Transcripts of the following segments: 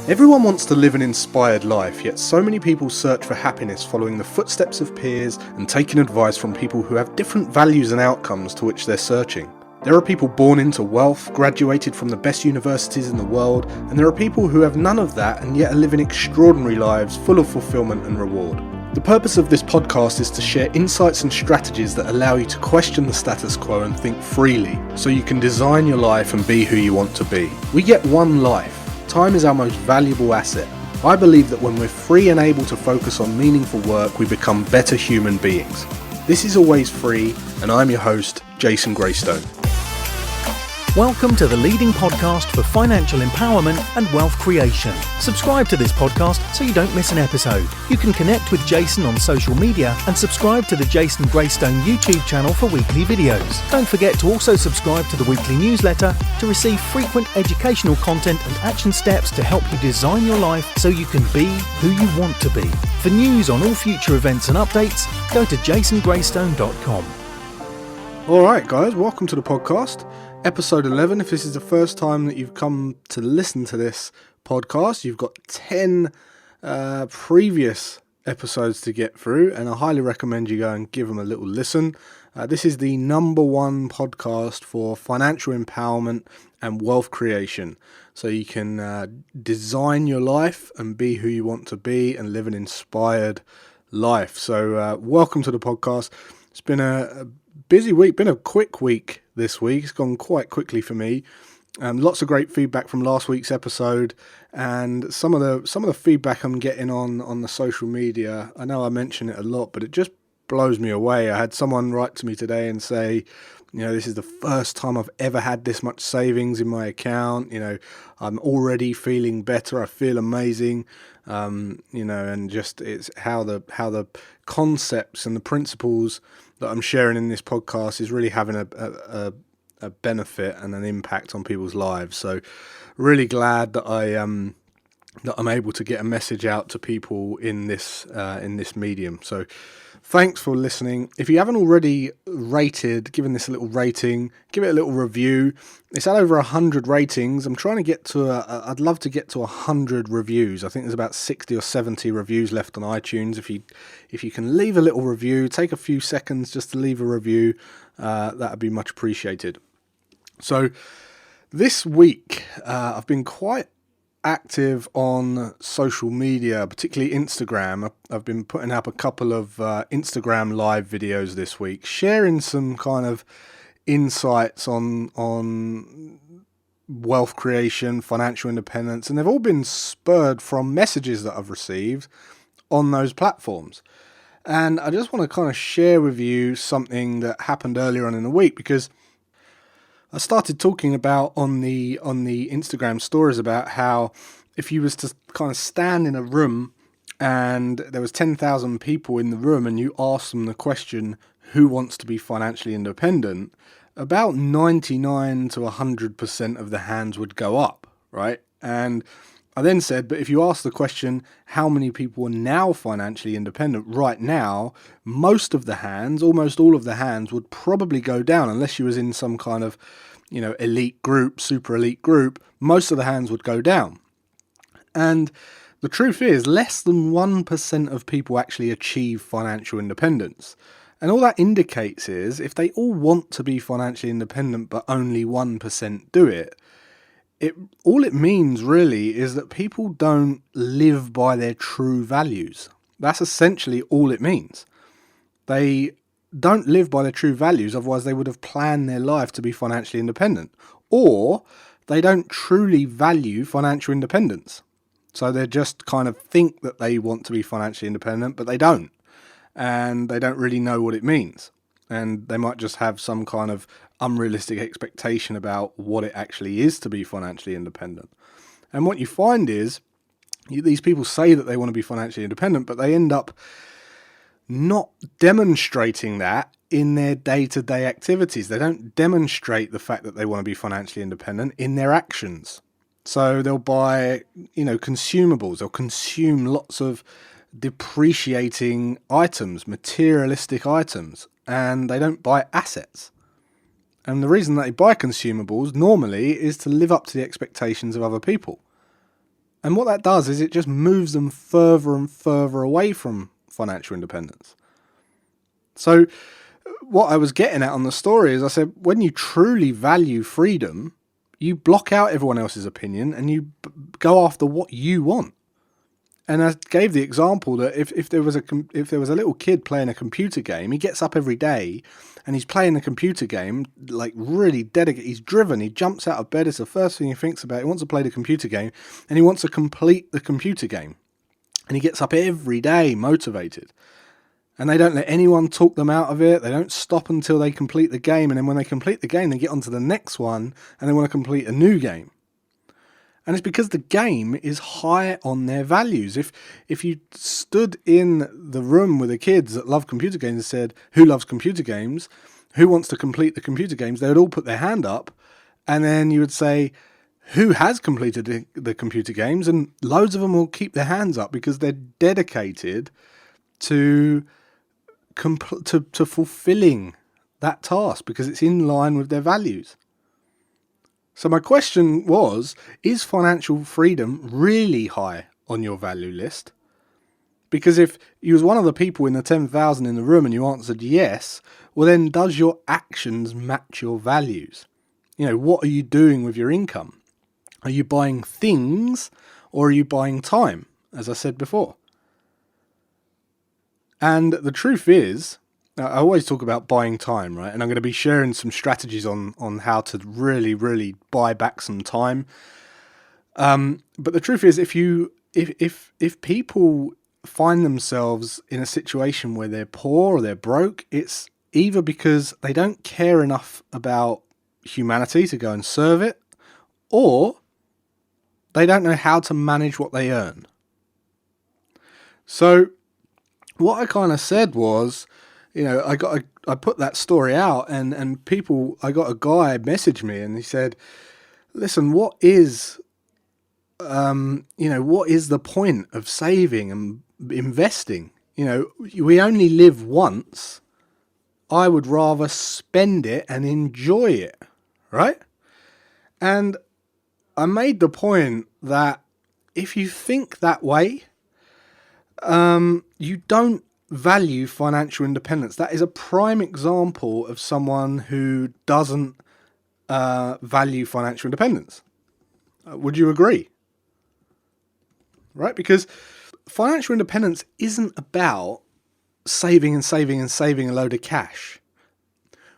Everyone wants to live an inspired life, yet so many people search for happiness following the footsteps of peers and taking advice from people who have different values and outcomes to which they're searching. There are people born into wealth, graduated from the best universities in the world, and there are people who have none of that and yet are living extraordinary lives full of fulfillment and reward. The purpose of this podcast is to share insights and strategies that allow you to question the status quo and think freely, so you can design your life and be who you want to be. We get one life. Time is our most valuable asset. I believe that when we're free and able to focus on meaningful work, we become better human beings. This is Always Free, and I'm your host, Jason Greystone. Welcome to the leading podcast for financial empowerment and wealth creation. Subscribe to this podcast so you don't miss an episode. You can connect with Jason on social media and subscribe to the Jason Greystone YouTube channel for weekly videos. Don't forget to also subscribe to the weekly newsletter to receive frequent educational content and action steps to help you design your life so you can be who you want to be. For news on all future events and updates, go to jasongreystone.com. Alright guys, welcome to the podcast. Episode 11. If this is the first time that you've come to listen to this podcast, you've got 10 previous episodes to get through, and I highly recommend you go and give them a little listen. This is the number one podcast for financial empowerment and wealth creation, so you can design your life and be who you want to be and live an inspired life. So welcome to the podcast. It's been a busy week, been a quick week this week. It's gone quite quickly for me. Lots of great feedback from last week's episode, and some of the feedback I'm getting on the social media. I know I mention it a lot, but it just blows me away. I had someone write to me today and say, this is the first time I've ever had this much savings in my account. I'm already feeling better. I feel amazing. And just it's how the concepts and the principles that I'm sharing in this podcast is really having a benefit and an impact on people's lives. So really glad that I'm able to get a message out to people in this medium. So thanks for listening. If you haven't already given this a little rating, give it a little review. It's at over 100 ratings. I'm trying to get to I'd love to get to 100 reviews. I think there's about 60 or 70 reviews left on iTunes. If you can leave a little review, take a few seconds just to leave a review, that would be much appreciated. So this week, I've been quite active on social media, particularly Instagram. I've been putting up a couple of Instagram live videos this week, sharing some kind of insights on wealth creation, financial independence, and they've all been spurred from messages that I've received on those platforms. And I just want to kind of share with you something that happened earlier on in the week, because I started talking about on the Instagram stories about how if you was to kind of stand in a room and there was 10,000 people in the room and you asked them the question, who wants to be financially independent, about 99 to 100% of the hands would go up, right? And I then said, but if you ask the question, how many people are now financially independent right now, most of the hands, almost all of the hands would probably go down, unless you was in some kind of, elite group, super elite group, most of the hands would go down. And the truth is, less than 1% of people actually achieve financial independence. And all that indicates is, if they all want to be financially independent, but only 1% do it, all it means really is that people don't live by their true values. That's essentially all it means. They don't live by their true values, otherwise they would have planned their life to be financially independent. Or they don't truly value financial independence. So they just kind of think that they want to be financially independent, but they don't. And they don't really know what it means. And they might just have some kind of unrealistic expectation about what it actually is to be financially independent. And what you find is, these people say that they want to be financially independent, but they end up not demonstrating that in their day-to-day activities. They don't demonstrate the fact that they want to be financially independent in their actions. So they'll buy, consumables. They'll consume lots of depreciating items, materialistic items, and they don't buy assets. And the reason that they buy consumables normally is to live up to the expectations of other people. And what that does is it just moves them further and further away from financial independence. So what I was getting at on the story is I said, when you truly value freedom, you block out everyone else's opinion and you go after what you want. And I gave the example that if there was a little kid playing a computer game, he gets up every day and he's playing the computer game, like really dedicated. He's driven. He jumps out of bed. It's the first thing he thinks about. He wants to play the computer game and he wants to complete the computer game. And he gets up every day motivated. And they don't let anyone talk them out of it. They don't stop until they complete the game. And then when they complete the game, they get on to the next one and they want to complete a new game. And it's because the game is high on their values. If you stood in the room with the kids that love computer games and said, who loves computer games? Who wants to complete the computer games? They would all put their hand up. And then you would say, who has completed the computer games? And loads of them will keep their hands up because they're dedicated to fulfilling that task because it's in line with their values. So my question was, is financial freedom really high on your value list? Because if you was one of the people in the 10,000 in the room and you answered yes, well then does your actions match your values? You know, what are you doing with your income? Are you buying things or are you buying time, as I said before? And the truth is, I always talk about buying time, right? And I'm going to be sharing some strategies on how to really, really buy back some time. But the truth is, if people find themselves in a situation where they're poor or they're broke, it's either because they don't care enough about humanity to go and serve it, or they don't know how to manage what they earn. So what I kind of said was, you know, I put that story out and people, I got a guy message me and he said, listen, what is the point of saving and investing? You know, we only live once. I would rather spend it and enjoy it, right? And I made the point that if you think that way, you don't value financial independence. That is a prime example of someone who doesn't value financial independence. Would you agree? Right? Because financial independence isn't about saving and saving and saving a load of cash.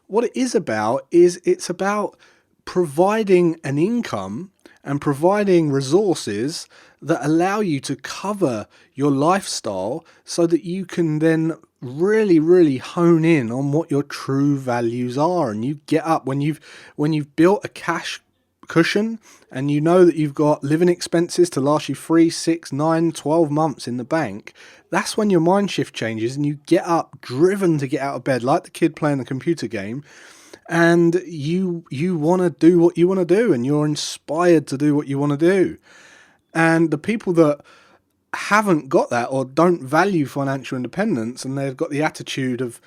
What it is about is it's about providing an income and providing resources that allow you to cover your lifestyle so that you can then really, really hone in on what your true values are. And you get up when you've built a cash cushion and you know that you've got living expenses to last you 3, 6, 9, 12 months in the bank. That's when your mind shift changes and you get up driven to get out of bed, like the kid playing the computer game. And you want to do what you want to do and you're inspired to do what you want to do. And the people that haven't got that or don't value financial independence and they've got the attitude of,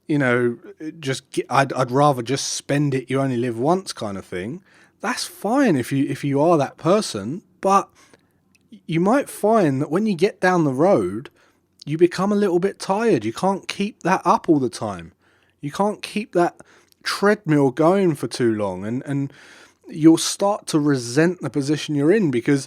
you know, I'd rather just spend it, you only live once kind of thing. That's fine if you are that person, but you might find that when you get down the road, you become a little bit tired. You can't keep that up all the time. You can't keep that treadmill going for too long, and you'll start to resent the position you're in, because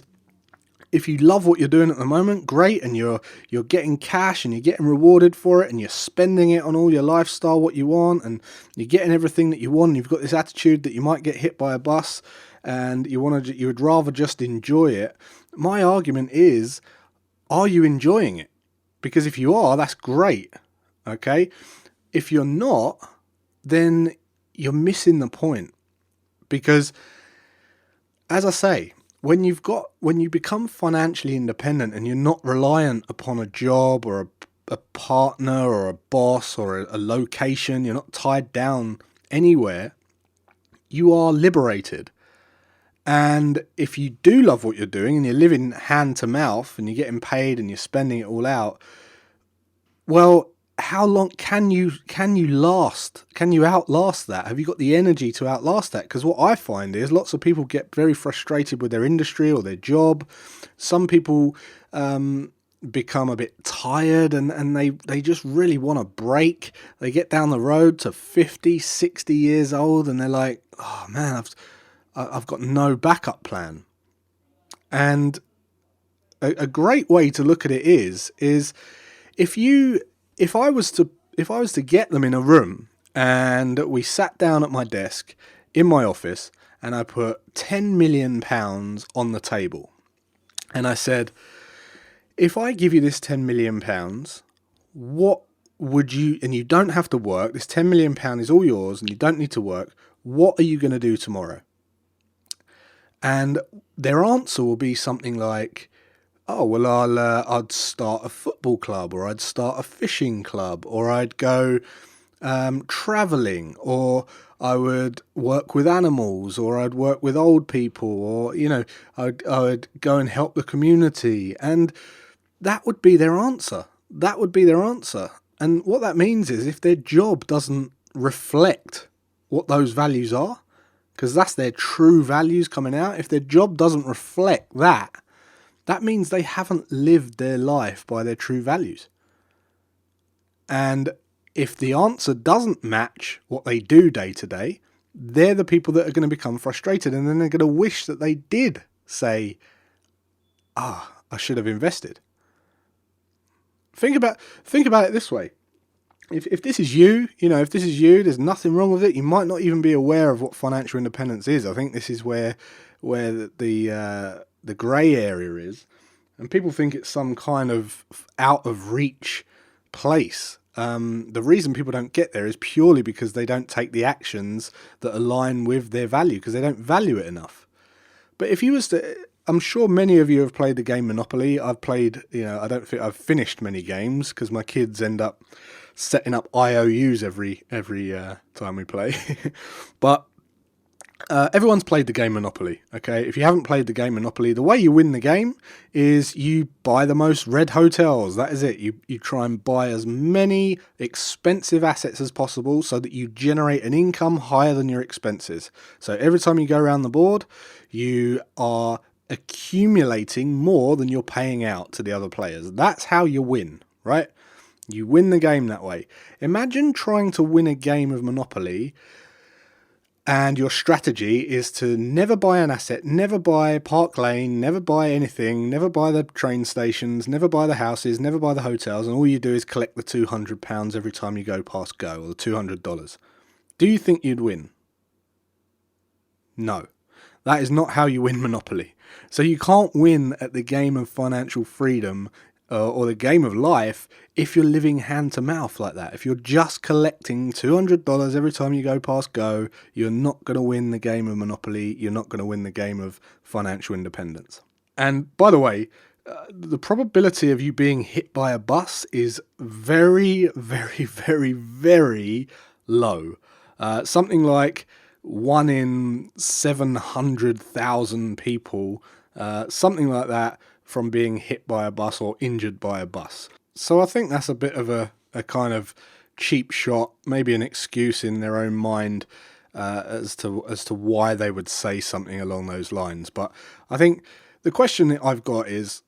if you love what you're doing at the moment, great, and you're getting cash and you're getting rewarded for it and you're spending it on all your lifestyle, what you want, and you're getting everything that you want, and you've got this attitude that you might get hit by a bus and you would rather just enjoy it. My argument is, are you enjoying it? Because if you are, that's great. Okay? If you're not, then you're missing the point. Because, as I say, when you become financially independent and you're not reliant upon a job or a partner or a boss or a location, you're not tied down anywhere, you are liberated. And if you do love what you're doing and you're living hand to mouth and you're getting paid and you're spending it all out, well, how long can you outlast that? Have you got the energy to outlast that? Because what I find is lots of people get very frustrated with their industry or their job. Some people become a bit tired and they just really want a break. They get down the road to 50, 60 years old and they're like, oh man, I've got no backup plan. And a great way to look at it is if I was to get them in a room and we sat down at my desk in my office and I put £10 million on the table and I said, if I give you this £10 million, what would you, and you don't have to work, this £10 million is all yours and you don't need to work, what are you going to do tomorrow? And their answer will be something like, oh, well, I'd start a football club, or I'd start a fishing club, or I'd go traveling, or I would work with animals, or I'd work with old people, or, I would go and help the community. And that would be their answer. And what that means is if their job doesn't reflect what those values are, because that's their true values coming out, if their job doesn't reflect that, that means they haven't lived their life by their true values. And if the answer doesn't match what they do day to day, they're the people that are going to become frustrated, and then they're going to wish that they did say, I should have invested. Think about it this way. If this is you, there's nothing wrong with it. You might not even be aware of what financial independence is. I think this is where the grey area is, and people think it's some kind of out of reach place. The reason people don't get there is purely because they don't take the actions that align with their value, because they don't value it enough. But if you was to, I'm sure many of you have played the game Monopoly. I've played, I don't think I've finished many games because my kids end up setting up IOUs every time we play. But everyone's played the game Monopoly, okay? If you haven't played the game Monopoly, the way you win the game is you buy the most red hotels. That is it. You try and buy as many expensive assets as possible so that you generate an income higher than your expenses. So every time you go around the board, you are accumulating more than you're paying out to the other players. That's how you win, right? You win the game that way. Imagine trying to win a game of Monopoly and your strategy is to never buy an asset, never buy Park Lane, never buy anything, never buy the train stations, never buy the houses, never buy the hotels, and all you do is collect the £200 every time you go past go, or the $200. Do you think you'd win? No. That is not how you win Monopoly. So you can't win at the game of financial freedom or the game of life if you're living hand to mouth like that. If you're just collecting $200 every time you go past go, you're not going to win the game of Monopoly. You're not going to win the game of financial independence. And by the way, the probability of you being hit by a bus is very, very, very, very low. Something like 1 in 700,000 people, something like that, from being hit by a bus or injured by a bus. So I think that's a bit of a kind of cheap shot, maybe an excuse in their own mind as to why they would say something along those lines. But I think the question that I've got is,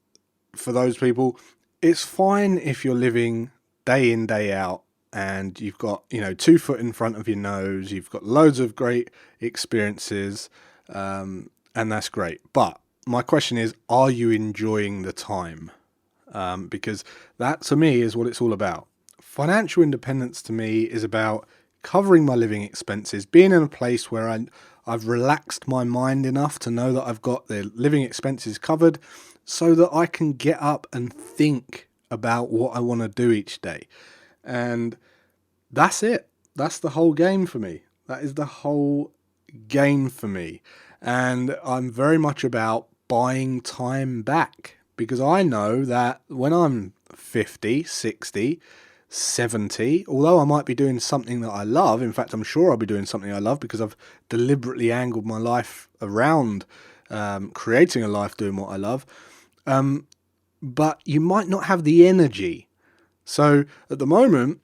for those people, it's fine if you're living day in, day out, and you've got, 2 foot in front of your nose, you've got loads of great experiences, and that's great. But my question is, are you enjoying the time? Because that, to me, is what it's all about. Financial independence, to me, is about covering my living expenses, being in a place where I've relaxed my mind enough to know that I've got the living expenses covered so that I can get up and think about what I want to do each day. And that's it. That's the whole game for me. That is the whole game for me. And I'm very much about buying time back, because I know that when I'm 50, 60, 70, although I might be doing something that I love, in fact, I'm sure I'll be doing something I love because I've deliberately angled my life around creating a life doing what I love. But you might not have the energy. So at the moment,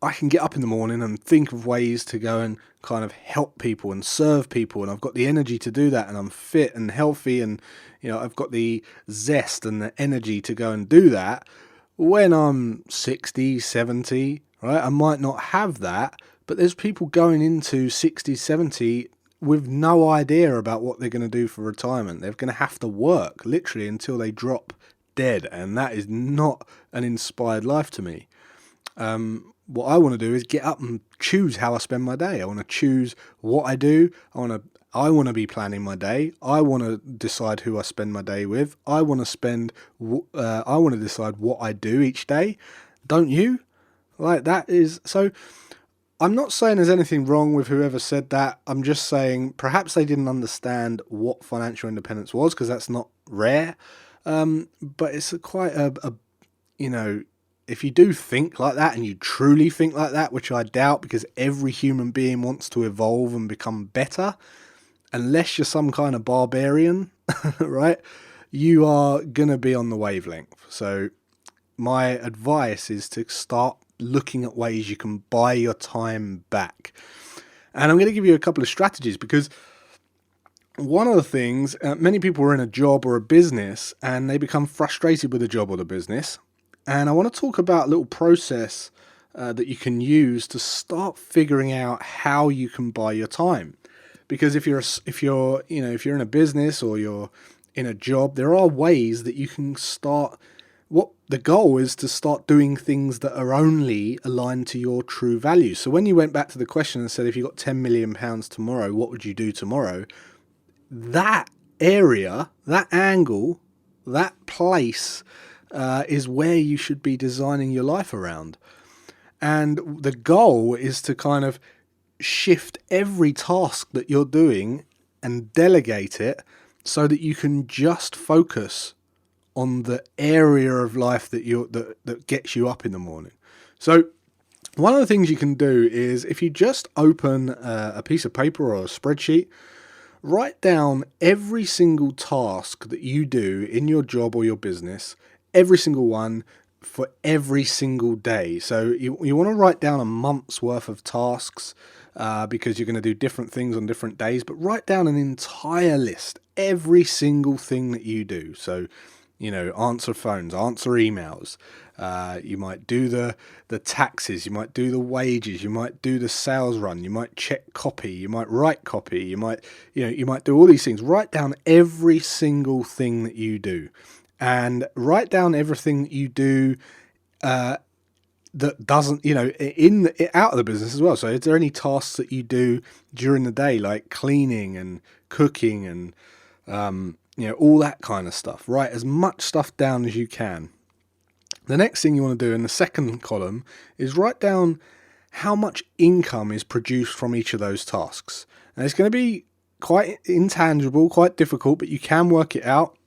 I can get up in the morning and think of ways to go and kind of help people and serve people, and I've got the energy to do that, and I'm fit and healthy, and I've got the zest and the energy to go and do that. When I'm 60, 70, right, I might not have that, but there's people going into 60, 70 with no idea about what they're going to do for retirement. They're going to have to work literally until they drop dead, and that is not an inspired life to me. What I want to do is get up and choose how I spend my day. I want to choose what I do. I want to be planning my day. I want to decide who I spend my day with. I want to decide what I do each day. Don't you? Like, that is so. I'm not saying there's anything wrong with whoever said that. I'm just saying perhaps they didn't understand what financial independence was, because that's not rare. But it's quite a if you do think like that, and you truly think like that, which I doubt, because every human being wants to evolve and become better, unless you're some kind of barbarian, right? You are going to be on the wavelength. So my advice is to start looking at ways you can buy your time back. And I'm going to give you a couple of strategies, because one of the things, many people are in a job or a business and they become frustrated with the job or the business. And I want to talk about a little process that you can use to start figuring out how you can buy your time. Because if you're in a business or you're in a job, there are ways that you can start. What the goal is to start doing things that are only aligned to your true values. So when you went back to the question and said, if you got £10 million tomorrow, what would you do tomorrow? That area, that angle, that place is where you should be designing your life around. And the goal is to kind of shift every task that you're doing and delegate it so that you can just focus on the area of life that gets you up in the morning. So one of the things you can do is, if you just open a piece of paper or a spreadsheet, write down every single task that you do in your job or your business, every single one for every single day. So you want to write down a month's worth of tasks because you're going to do different things on different days, but write down an entire list, every single thing that you do. So, answer phones, answer emails. You might do the taxes, you might do the wages, you might do the sales run, you might check copy, you might write copy, you might do all these things. Write down every single thing that you do. And write down everything that you do that doesn't, out of the business as well. So is there any tasks that you do during the day, like cleaning and cooking and, all that kind of stuff? Write as much stuff down as you can. The next thing you want to do in the second column is write down how much income is produced from each of those tasks. And it's going to be quite intangible, quite difficult, but you can work it out.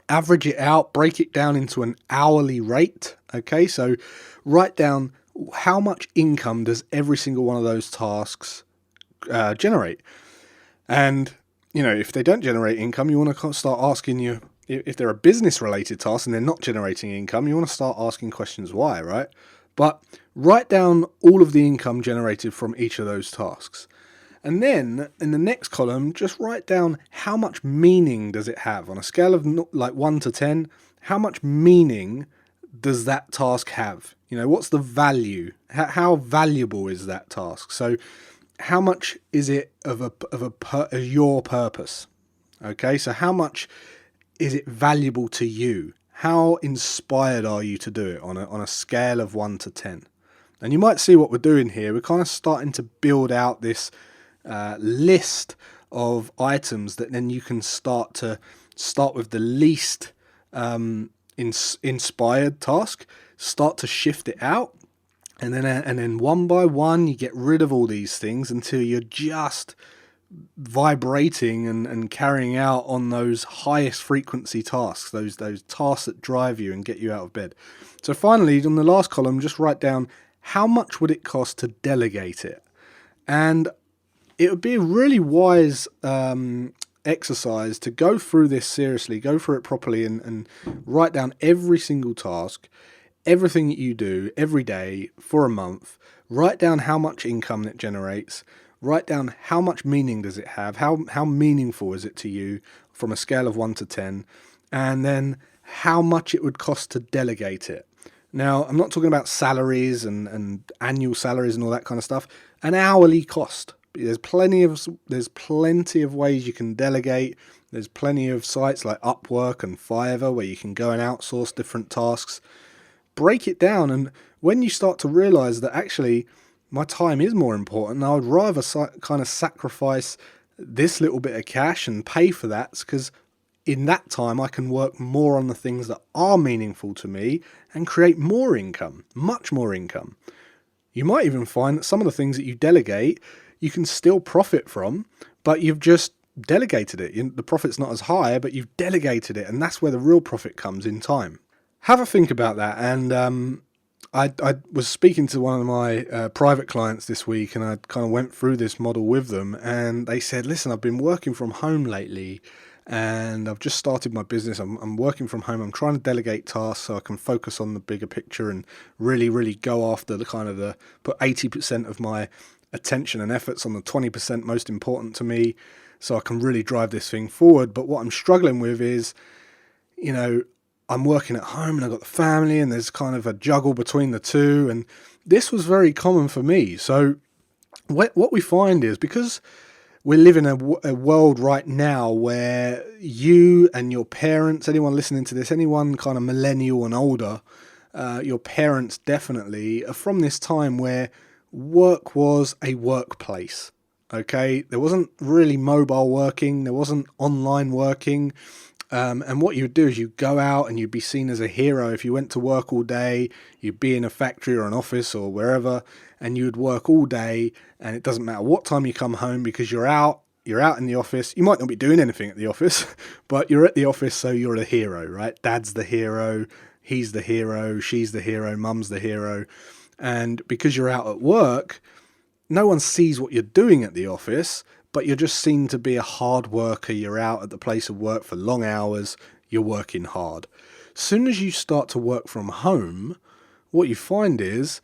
Average it out, break it down into an hourly rate. Okay, so write down how much income does every single one of those tasks generate. And, if they don't generate income, you want to start asking if they're a business related task and they're not generating income, you want to start asking questions why, right? But write down all of the income generated from each of those tasks. And then in the next column, just write down how much meaning does it have on a scale of 1 to 10. How much meaning does that task have? What's the value? How valuable is that task? So how much is it of your purpose? Okay, so how much is it valuable to you? How inspired are you to do it on a scale of 1 to 10? And you might see what we're doing here. We're kind of starting to build out this list of items that then you can start with the least inspired task, start to shift it out, and then one by one you get rid of all these things until you're just vibrating and carrying out on those highest frequency tasks, those tasks that drive you and get you out of bed. So finally, on the last column, just write down how much would it cost to delegate it. And it would be a really wise exercise to go through this seriously, go through it properly and write down every single task, everything that you do every day for a month, write down how much income it generates, write down how much meaning does it have, how meaningful is it to you from a scale of 1 to 10, and then how much it would cost to delegate it. Now, I'm not talking about salaries and annual salaries and all that kind of stuff. An hourly cost. There's plenty of ways you can delegate. There's plenty of sites like Upwork and Fiverr where you can go and outsource different tasks. Break it down, and when you start to realize that actually my time is more important, I would rather kind of sacrifice this little bit of cash and pay for that, because in that time I can work more on the things that are meaningful to me and create more income, much more income. You might even find that some of the things that you delegate you can still profit from, but you've just delegated it. The profit's not as high, but you've delegated it, and that's where the real profit comes in time. Have a think about that. And I was speaking to one of my private clients this week, and I kind of went through this model with them, and they said, listen, I've been working from home lately, and I've just started my business. I'm working from home. I'm trying to delegate tasks so I can focus on the bigger picture and really go after put 80% of my attention and efforts on the 20% most important to me, so I can really drive this thing forward. But what I'm struggling with is, I'm working at home and I've got the family, and there's kind of a juggle between the two. And this was very common for me. So what we find is, because we live in a world right now where you and your parents, anyone listening to this, anyone kind of millennial and older, your parents definitely are from this time where work was a workplace. Okay, there wasn't really mobile working, there wasn't online working, and what you would do is you go out and you'd be seen as a hero. If you went to work all day, you'd be in a factory or an office or wherever, and you would work all day, and it doesn't matter what time you come home, because you're out in the office. You might not be doing anything at the office, but you're at the office, so you're the hero, right? Dad's the hero, he's the hero, she's the hero, mum's the hero. And because you're out at work, no one sees what you're doing at the office, but you're just seen to be a hard worker. You're out at the place of work for long hours, you're working hard. As soon as you start to work from home, what you find is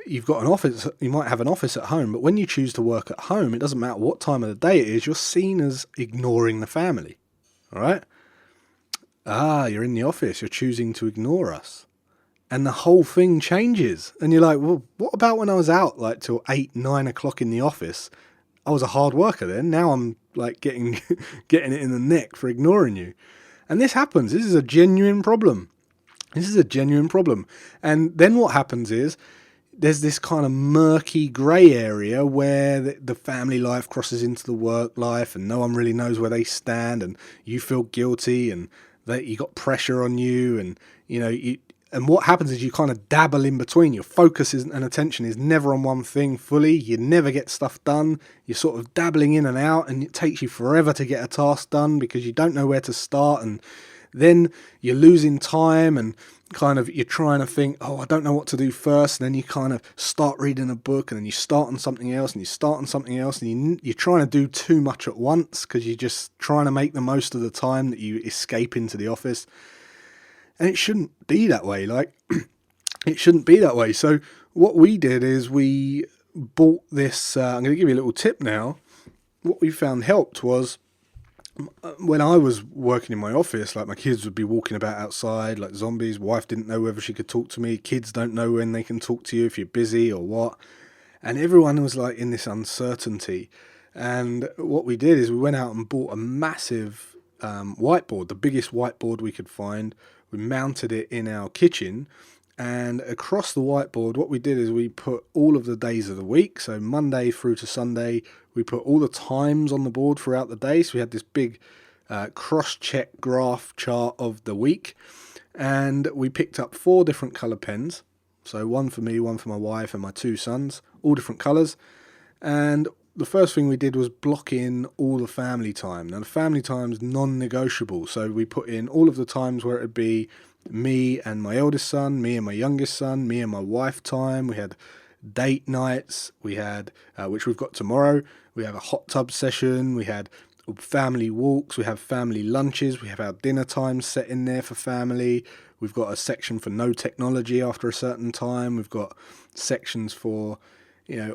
you've got an office. You might have an office at home, but when you choose to work at home, it doesn't matter what time of the day it is, you're seen as ignoring the family. All right? You're in the office, you're choosing to ignore us. And the whole thing changes. And you're like, well, what about when I was out like till 8, 9 o'clock in the office? I was a hard worker then. Now I'm like getting it in the neck for ignoring you. And this happens. This is a genuine problem. And then what happens is there's this kind of murky grey area where the family life crosses into the work life, and no one really knows where they stand, and you feel guilty, and that you got pressure on you, and and what happens is you kind of dabble in between. Your focus and attention is never on one thing fully. You never get stuff done. You're sort of dabbling in and out, and it takes you forever to get a task done because you don't know where to start. And then you're losing time, and kind of you're trying to think, I don't know what to do first. And then you kind of start reading a book, and then you start on something else, and you start on something else, and you're trying to do too much at once because you're just trying to make the most of the time that you escape into the office. And it shouldn't be that way. It shouldn't be that way. So what we did is we bought this. I'm going to give you a little tip now. What we found helped was when I was working in my office, like my kids would be walking about outside like zombies. Wife didn't know whether she could talk to me. Kids don't know when they can talk to you, if you're busy or what. And everyone was like in this uncertainty. And what we did is we went out and bought a massive whiteboard, the biggest whiteboard we could find. We mounted it in our kitchen, and across the whiteboard, what we did is we put all of the days of the week. So Monday through to Sunday, we put all the times on the board throughout the day. So we had this big cross-check graph chart of the week, and we picked up 4 different colour pens. So one for me, one for my wife, and my 2 sons, all different colours. And the first thing we did was block in all the family time. Now, the family time is non-negotiable. So we put in all of the times where it would be me and my eldest son, me and my youngest son, me and my wife time. We had date nights. We had, which we've got tomorrow. We have a hot tub session. We had family walks, we have family lunches, we have our dinner times set in there for family. We've got a section for no technology after a certain time. We've got sections for,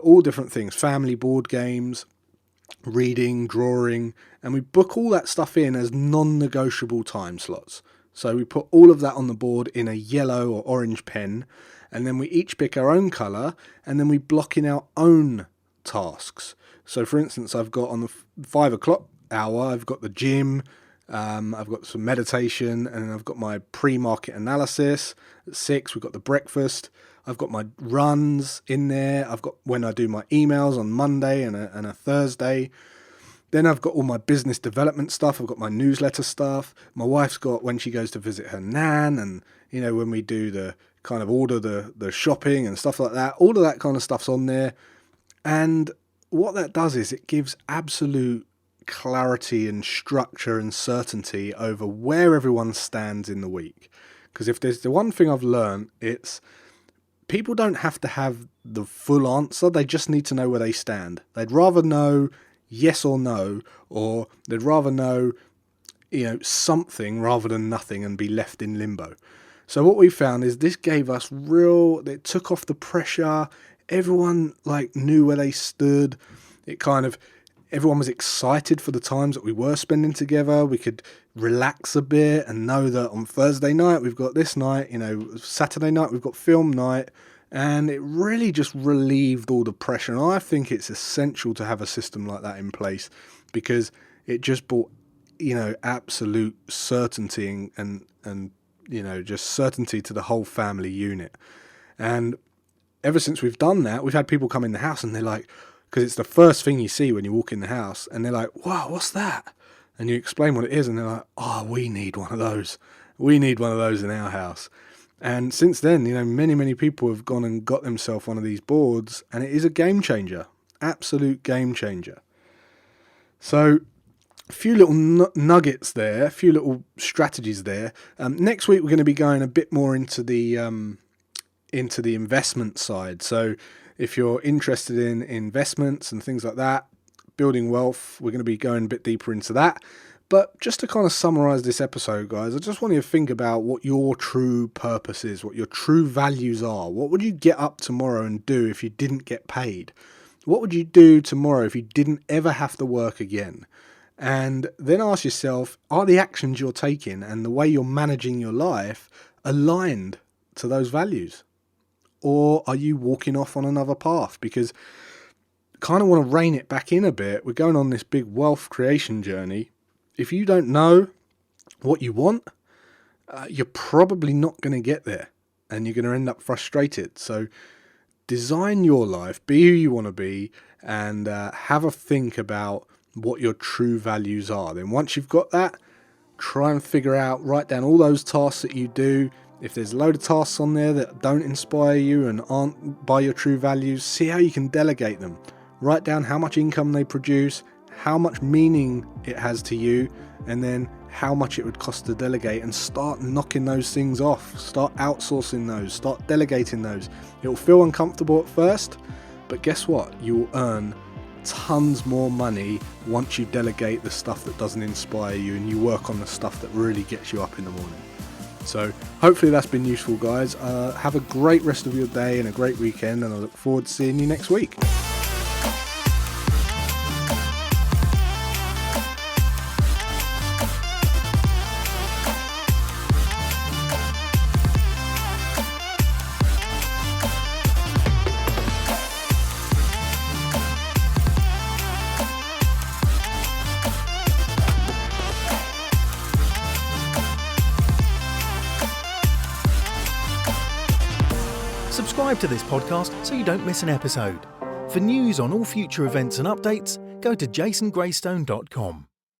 all different things, family board games, reading, drawing, and we book all that stuff in as non-negotiable time slots. So we put all of that on the board in a yellow or orange pen, and then we each pick our own colour, and then we block in our own tasks. So for instance, I've got on the 5 o'clock hour, I've got the gym, I've got some meditation, and I've got my pre-market analysis. At 6, we've got the breakfast. I've got my runs in there. I've got when I do my emails on Monday and a Thursday. Then I've got all my business development stuff. I've got my newsletter stuff. My wife's got when she goes to visit her nan, and when we do the kind of order the shopping and stuff like that. All of that kind of stuff's on there. And what that does is it gives absolute clarity and structure and certainty over where everyone stands in the week. Because if there's the one thing I've learned, it's people don't have to have the full answer. They just need to know where they stand. They'd rather know yes or no, or they'd rather know, something rather than nothing and be left in limbo. So what we found is this gave us it took off the pressure. Everyone knew where they stood. Everyone was excited for the times that we were spending together. We could relax a bit and know that on Thursday night we've got this night, Saturday night we've got film night, and it really just relieved all the pressure. And I think it's essential to have a system like that in place, because it just brought, absolute certainty and just certainty to the whole family unit. And ever since we've done that, we've had people come in the house and they're like, because it's the first thing you see when you walk in the house, and they're like, wow, what's that? And you explain what it is, and they're like, oh, we need one of those. We need one of those in our house. And since then, many, many people have gone and got themselves one of these boards, and it is a game changer, absolute game changer. So a few little nuggets there, a few little strategies there. Next week, we're going to be going a bit more into the investment side. So if you're interested in investments and things like that, building wealth, we're going to be going a bit deeper into that. But just to kind of summarize this episode, guys, I just want you to think about what your true purpose is, what your true values are. What would you get up tomorrow and do if you didn't get paid? What would you do tomorrow if you didn't ever have to work again? And then ask yourself, are the actions you're taking and the way you're managing your life aligned to those values? Or are you walking off on another path? Because kind of want to rein it back in a bit. We're going on this big wealth creation journey. If you don't know what you want, you're probably not going to get there, and you're going to end up frustrated. So design your life, be who you want to be, and have a think about what your true values are. Then once you've got that, try and figure out, write down all those tasks that you do. If there's a load of tasks on there that don't inspire you and aren't by your true values, see how you can delegate them. Write down how much income they produce, how much meaning it has to you, and then how much it would cost to delegate, and start knocking those things off. Start outsourcing those, start delegating those. It will feel uncomfortable at first, but guess what? You will earn tons more money once you delegate the stuff that doesn't inspire you and you work on the stuff that really gets you up in the morning. So hopefully that's been useful, guys. Have a great rest of your day and a great weekend, and I look forward to seeing you next week. Subscribe to this podcast so you don't miss an episode. For news on all future events and updates, go to jasongreystone.com.